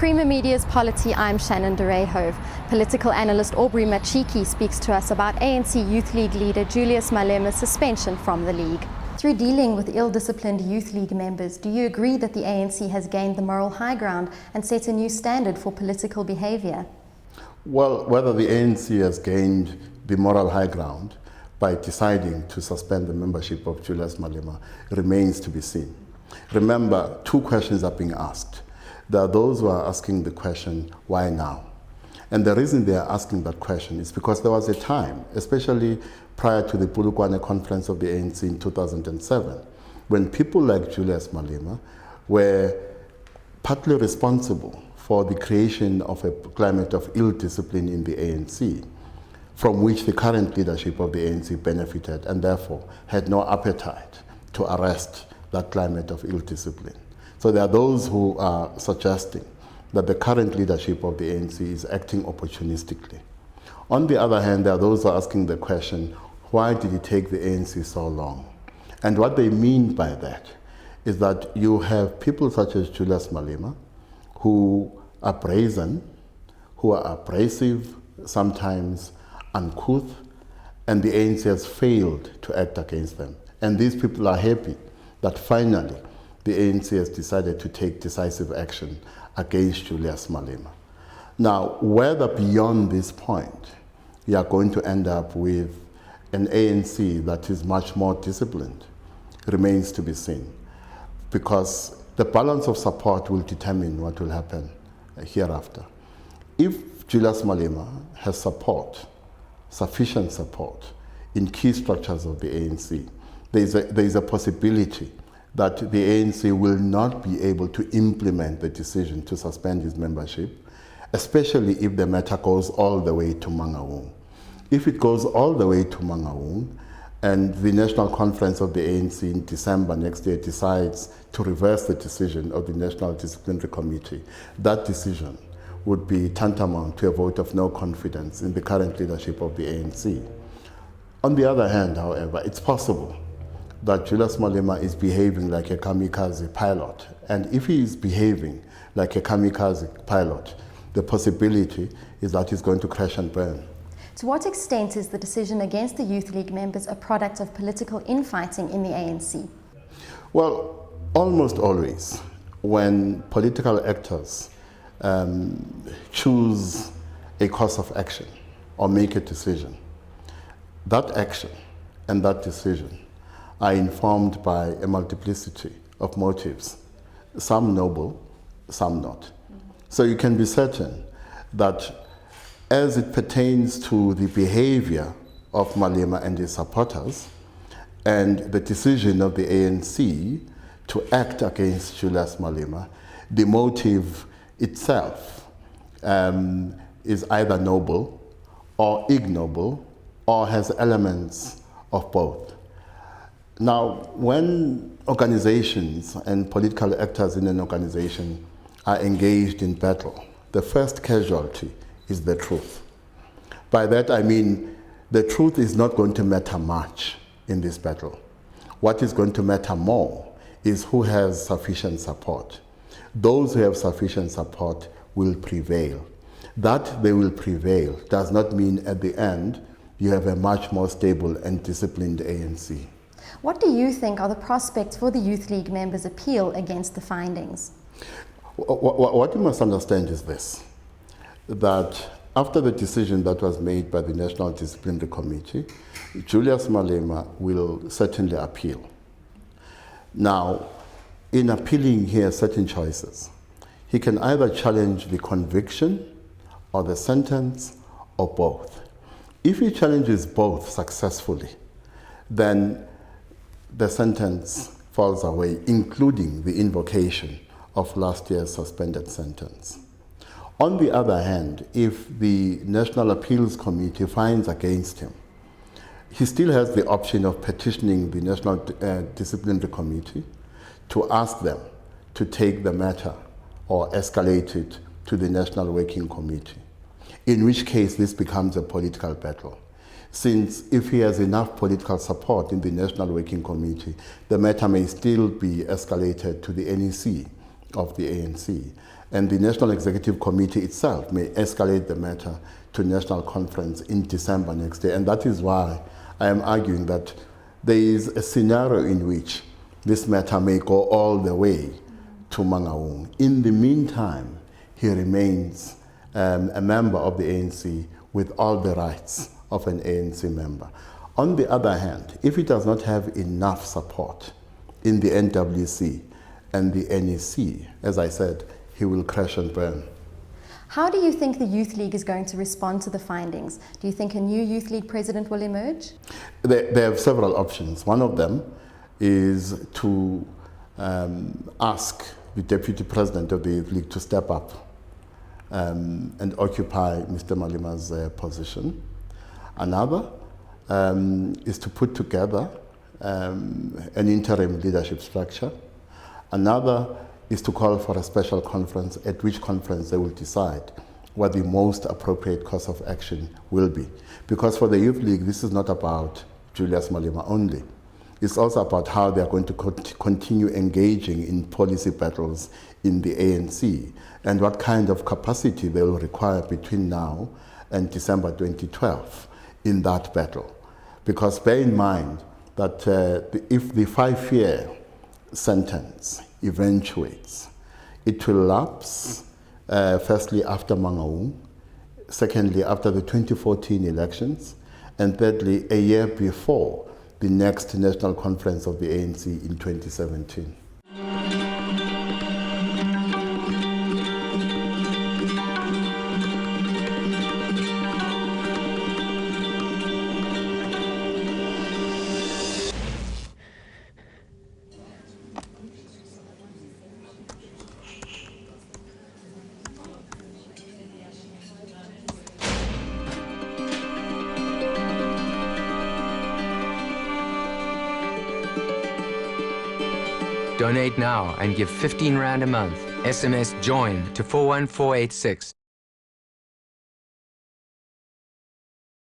Creamer Media's Polity, I'm Shannon de Rehove. Political analyst Aubrey Matshiqi speaks to us about ANC Youth League leader Julius Malema's suspension from the league. Through dealing with ill-disciplined Youth League members, do you agree that the ANC has gained the moral high ground and set a new standard for political behaviour? Well, whether the ANC has gained the moral high ground by deciding to suspend the membership of Julius Malema remains to be seen. Remember, two questions are being asked. There are those who are asking the question, why now? And the reason they are asking that question is because there was a time, especially prior to the Polokwane conference of the ANC in 2007, when people like Julius Malema were partly responsible for the creation of a climate of ill discipline in the ANC, from which the current leadership of the ANC benefited and therefore had no appetite to arrest that climate of ill discipline. So there are those who are suggesting that the current leadership of the ANC is acting opportunistically. On the other hand, there are those who are asking the question, why did it take the ANC so long? And what they mean by that is that you have people such as Julius Malema who are brazen, who are abrasive, sometimes uncouth, and the ANC has failed to act against them. And these people are happy that finally the ANC has decided to take decisive action against Julius Malema. Now, whether beyond this point you are going to end up with an ANC that is much more disciplined remains to be seen, because the balance of support will determine what will happen hereafter. If Julius Malema has support, sufficient support in key structures of the ANC, there is a possibility that the ANC will not be able to implement the decision to suspend his membership, especially if the matter goes all the way to Mangaung. If it goes all the way to Mangaung and the National Conference of the ANC in December next year decides to reverse the decision of the National Disciplinary Committee, that decision would be tantamount to a vote of no confidence in the current leadership of the ANC. On the other hand, however, it's possible that Julius Malema is behaving like a kamikaze pilot. And if he is behaving like a kamikaze pilot, the possibility is that he's going to crash and burn. To what extent is the decision against the Youth League members a product of political infighting in the ANC? Well, almost always, when political actors choose a course of action or make a decision, that action and that decision are informed by a multiplicity of motives, some noble, some not. So you can be certain that as it pertains to the behavior of Malema and his supporters and the decision of the ANC to act against Julius Malema, the motive itself is either noble or ignoble or has elements of both. Now, when organizations and political actors in an organization are engaged in battle, the first casualty is the truth. By that I mean the truth is not going to matter much in this battle. What is going to matter more is who has sufficient support. Those who have sufficient support will prevail. That they will prevail does not mean at the end you have a much more stable and disciplined ANC. What do you think are the prospects for the Youth League members' appeal against the findings? What you must understand is this, that after the decision that was made by the National Disciplinary Committee, Julius Malema will certainly appeal. Now, in appealing, he has certain choices. He can either challenge the conviction or the sentence or both. If he challenges both successfully, then the sentence falls away, including the invocation of last year's suspended sentence. On the other hand, if the National Appeals Committee finds against him, he still has the option of petitioning the National Disciplinary Committee to ask them to take the matter or escalate it to the National Working Committee, in which case this becomes a political battle. Since if he has enough political support in the National Working Committee, the matter may still be escalated to the NEC of the ANC. And the National Executive Committee itself may escalate the matter to National Conference in December next year. And that is why I am arguing that there is a scenario in which this matter may go all the way to Mangaung. In the meantime, he remains a member of the ANC with all the rights of an ANC member. On the other hand, if he does not have enough support in the NWC and the NEC, as I said, he will crash and burn. How do you think the Youth League is going to respond to the findings? Do you think a new Youth League president will emerge? They have several options. One of them is to ask the deputy president of the Youth League to step up and occupy Mr. Malema's position. Another is to put together an interim leadership structure. Another is to call for a special conference, at which conference they will decide what the most appropriate course of action will be. Because for the Youth League, this is not about Julius Malema only. It's also about how they are going to continue engaging in policy battles in the ANC and what kind of capacity they will require between now and December 2012 in that battle. Because bear in mind that if the 5-year sentence eventuates, it will lapse firstly after Mangaung, secondly after the 2014 elections, and thirdly a year before the next national conference of the ANC in 2017. Donate now and give 15 Rand a month. SMS JOIN to 41486.